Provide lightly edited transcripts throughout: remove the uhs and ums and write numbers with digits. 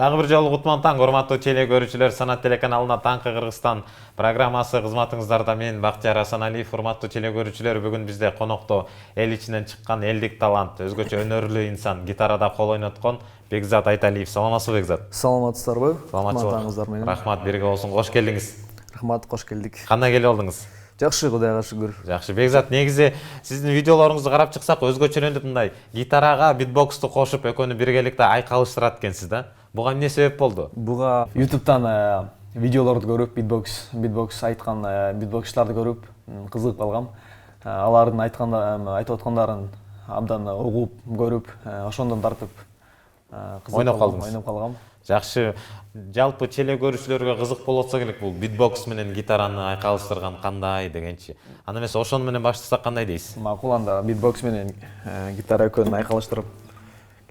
Дагы бир жолу кутман таң, урматтуу теле көрүүчүлөр, Санат телеканалына Таңкы Кыргызстан программасы кызматыңыздарда мен Бактияр Асаналиев. Урматтуу теле көрүүчүлөр, бүгүн бизде конокто эл ичинен чыккан элдик талант, өзгөчө өнөрлүү инсан, гитарада кол ойноткон Бекзат Айталиев. Саламатсызбы, Бекзат? Саламатсыздарбы? Саламатсыздар менен. Рахмат, бирге болсун. Кош келдиңиз. Рахмат, кош келдик. Кандай келип алдыңыз? Жакшы, Кудайга шүгүр. Жакшы. Бекзат, негизи сиздин видеолоруңузду карап чыксак, өзгөчөлөнүп мындай гитарага битбоксту кошуп, экөөнү биргеликте айкалыштырат экенсиз да. Буга эмне себеп болду? Буга YouTube'дан видеолорду көрүп, битбокс айткан битбоксчуларды көрүп, кызыгып калгам. Алардын айтып аткандарын абдан угуп, көрүп, ошондон тартып ойноп калгам. Жакшы. Жалпы теле көрүүчүлөргө кызык болуп атса керек, бул битбокс менен гитараны айкалыштырган кандай дегенчи. Анда эмес ошону менен баштасак кандай дейсиз? Макул, анда битбокс менен гитара экөөнүн айкалыштырып,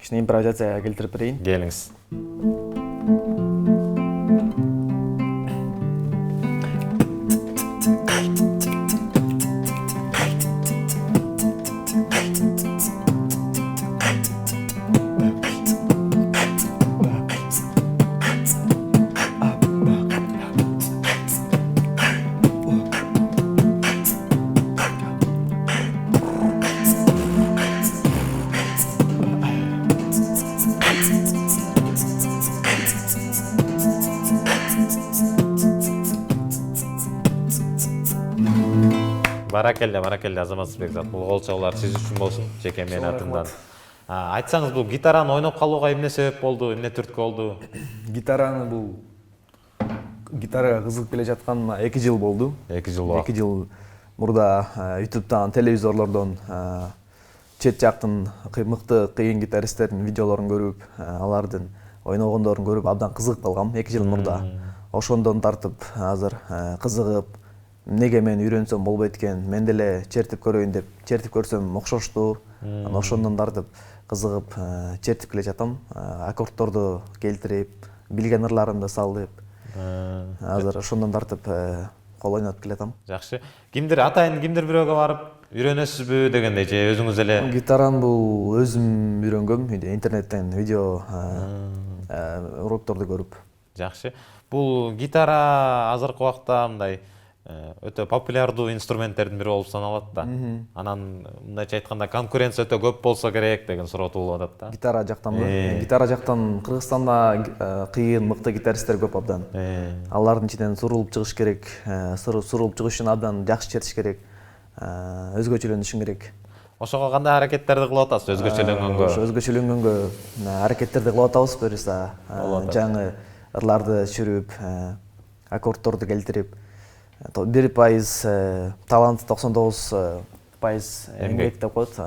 кичине импровизацияга келтирип берейин. Келиңиз. Баракелде, Азамат Бекзат. Бул кол чабуулар сиз үчүн болсун, жеке менин атымдан. Айтсаңыз, бул гитараны ойноп калууга эмне себеп болду, эмне түрткү болду? Гитарага кызыгып келе жатканыма 2 жыл болду. 2 жыл болду. 2 жыл мурда YouTube'дан, телевизорлордон чет жактын мыкты кыйын гитаристтердин видеолорун көрүп, алардын ойногондорун көрүп абдан кызыгып калгам 2 жыл мурда. Ошондон тартып азыр кызыгып, неге мен үйрөнсөм болбойт экен, мен деле чертип көрөйүн деп чертип көрсөм окшошту. Ошондон тартып кызыгып чертип келе жатам. Аккордторду келтирип, билген ырларымды салып. Азыр ошондон тартып кол ойнотуп келатам. Жакшы. Атайын кимдир бирөөгө барып үйрөнөсүзбү дегендей, же өзүңүз эле? Гитараны бул өзүм үйрөнгөм, интернеттен видео урокторду көрүп. Жакшы. Бул гитара азыркы убакта мындай өтө популярдуу инструменттердин бири болуп саналат да. Анан мындайча айтканда конкуренция өтө көп болсо керек деген суроо туулуп атат да. Гитара жактанбы? Гитара жактан Кыргызстанда кыйын, мыкты гитаристтер көп абдан. Алардын ичинен сурулуп чыгыш керек. Сурулуп чыгыш үчүн абдан жакшы чертиш керек. Өзгөчөлөнүшүң керек. Ошого кандай аракеттерди кылып атасыз, өзгөчөлөнгөнгө? Өзгөчөлөнгөнгө аракеттерди кылып атабыз, буюрса. Жаңы ырларды түшүрүп, аккордторду келтирип, 1% талант, 99% эмгек деп коет.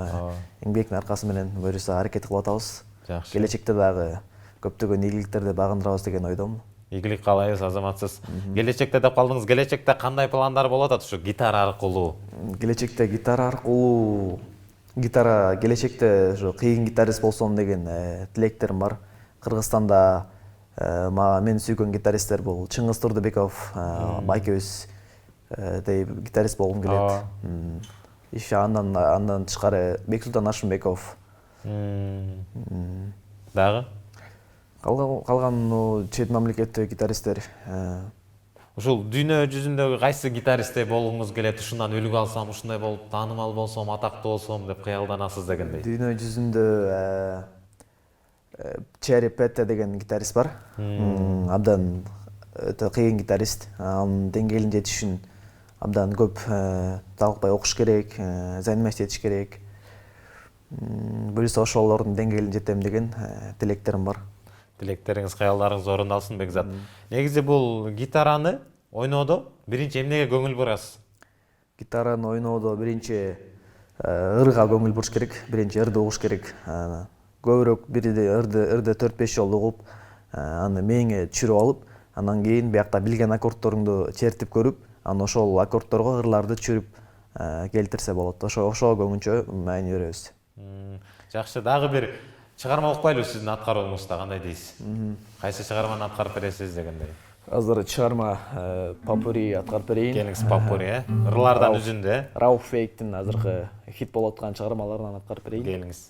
Эмгектин аркасы менен буюрса аракет кылып атабыз. Келечекте дагы көптөгөн ийгиликтерди багындырабыз деген ойдомун. Ийгилик каалайбыз, Азаматсыз. Келечекте деп калдыңыз. Келечекте кандай пландар болуп атат ушу гитара аркылуу? Келечекте келечекте ушу кыйын гитарист болсом деген тилектерим бар. Кыргызстанда мен сүйгөн гитаристтер бул Чыңгыз Турдубеков, байкебиз гитарист болгум келет. Иши андан тышкары Бексултан Ашымбеков. Дагы? Калган чет мамлекеттеги гитаристтер. Ушул дүйнө жүзүндөгү кайсы гитаристте болгуңуз келет? Ушундан үлгү алсам, ушундай болуп таанымал болсом, атактуу болсом деп кыялданасыз дегендей. Дүйнө жүзүндө Черри Петте деген гитарист бар. Абдан өтө кыйын гитарист. Анын деңгээлине жетиш үчүн абдан көп талкпай окуш керек, занимать этиш керек. Буюрса ошолордун деңгээлине жетем деген тилектерим бар. Тилектериңиз, кыялдарыңыз орундалсын, Бекзат. Негизи бул гитараны ойноодо биринчи эмнеге көңүл бурасыз? Гитараны ойноодо биринчи ырга көңүл буруш керек, биринчи ырды угуш керек. Көбүрөөк ырды 4-5 жолу угуп, аны мээңе түшүрүп алып, анан кийин биякта билген аккордторуңду чертип көрүп, анан ошол аккордторго ырларды түшүрүп келтирсе болот. Ошого көбүнчө маани беребиз. Жакшы, дагы бир чыгарма укпайлыбы сиздин аткарууңузда, кандай дейсиз? Кайсы чыгарманы аткарып бересиз дегендей? Азыр чыгарма Попури аткарып берейин. Келиңиз, Попури, ырлардан үзүндү, Рауф Фейктин азыркы хит болуп аткан чыгармаларынан аткарып берейин. Келиңиз.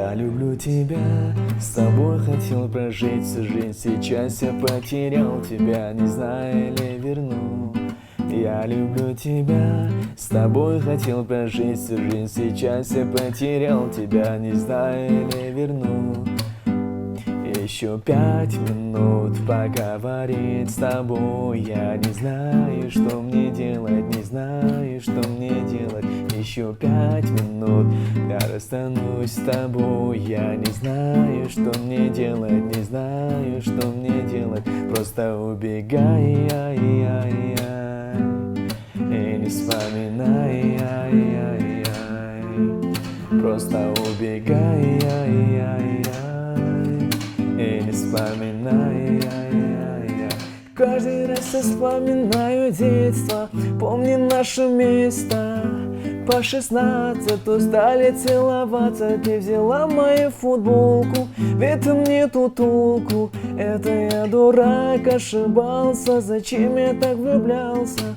Я люблю тебя, с тобой хотел прожить всю жизнь. Сейчас я потерял тебя, не знаю ли верну. Я люблю тебя, с тобой хотел прожить всю жизнь. Сейчас я потерял тебя, не знаю ли верну. Еще 5 минут поговорить с тобой. Я не знаю, что мне делать, не знаю, что мне делать. Еще 5 минут я расстанусь с тобой. Я не знаю, что мне делать, не знаю, что мне делать. Просто убегай, и не вспоминай, просто убегай, и не вспоминай. Каждый раз я вспоминаю детство, помни наше место. По 16 стали целоваться, ты взяла мою футболку, в этом нету толку. Это я дурак, ошибался, зачем я так влюблялся?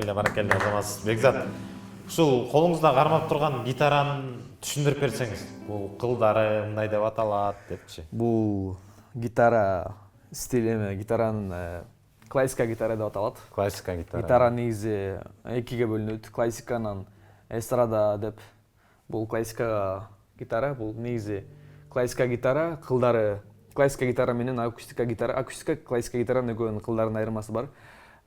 Баракелде Азамат. Бекзат, ушул колуңузда кармап турган гитараны түшүндүрүп берсеңиз, бул кылдары мындай деп аталат депчи. Бул гитара стили эме, гитаранын классика гитара деп аталат. Классика гитара. Гитара негизи экиге бөлүнөт. Классиканын эстрада деп. Бул классика гитара, бул негизи классика гитара, кылдары классика гитара менен акустика гитара. Акустика классика гитаранын экөөнүн кылдарынын айырмасы бар.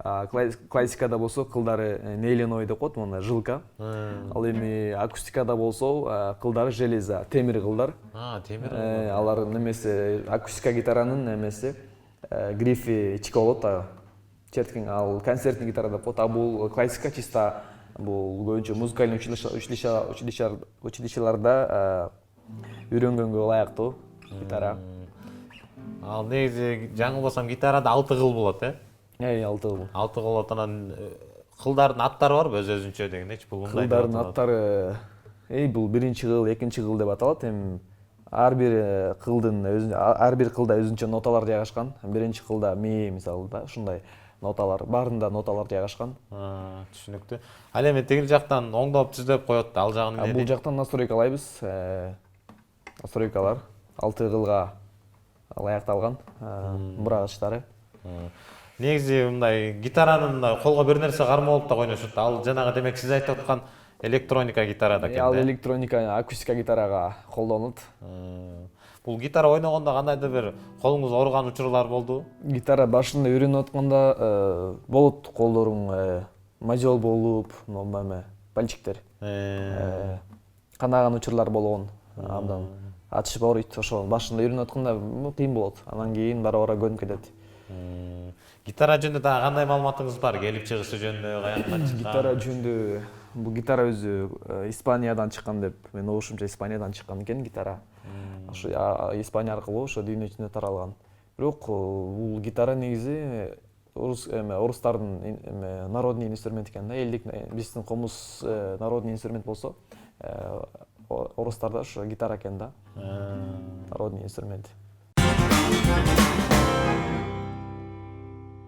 Классикада болсо кылдары нейлиной деп коет, мына жилка. Ал эми акустикада болсо кылдары железа, темир кылдар. Темир. Алар немеси акустика гитаранын немеси грифи ичке болот, четкин. Ал концертный гитара деп коет. А бул классика чисто, бул көбүнчө музыкальный училищеларда үйрөнгөнгө ылайыктуу гитара. Ал негизи жаңылбасам гитарада 6 кыл болот, 6 кыл. 6 кыл болот. Анан кылдардын аттары барбы өз-өзүнчө дегендечи? Бул мындай. Кылдардын аттары бул биринчи кыл, экинчи кыл деп аталат. Эми ар бир кылда өзүнчө ноталар жайгашкан. Биринчи кылда ми, мисалы да, ушундай ноталар, баарында ноталар жайгашкан. Түшүнүктүү. Ал эми тигил жактан оңдоп түздөп коет, ал жагын эмне? Бул жактан настройкалайбыз. Настройкалар 6 кылга ылайыкталган мурагычтары. Негизи мындай гитаранын колго бир нерсе кармоо болуп да койношот. Ал жанагы демек сиз айтып аткан электроника гитарада экен. Ал электроника акустика гитарага колдонулат. Бул гитара ойногондо кандайдыр бир колуңуз ооруган учурлар болду? Гитара башында үйрөнүп атканда болот, колдоруң мажол болуп, эме пальчиктер канаган учурлар болгон. Абдан атышып ооруйт. Ошо башында үйрөнүп атканда кыйын болот. Анан кийин бара-бара көнүп кетет. Гитара жөнүндө дагы кандай маалыматыңыз бар? Келип чыгышы жөнүндө, каякtan чыккан? Гитара жөнүндө бул гитара өзү Испаниядан чыккан деп, мен угушумча Испаниядан чыккан экен гитара. Ошо Испания аркылуу ошо дүйнө жүзүнө таралган. Бирок бул гитара негизи орустардын народный инструмент экен да. Элдик биздин комуз народный инструмент болсо, орустарда ошо гитара экен да. Народный инструмент.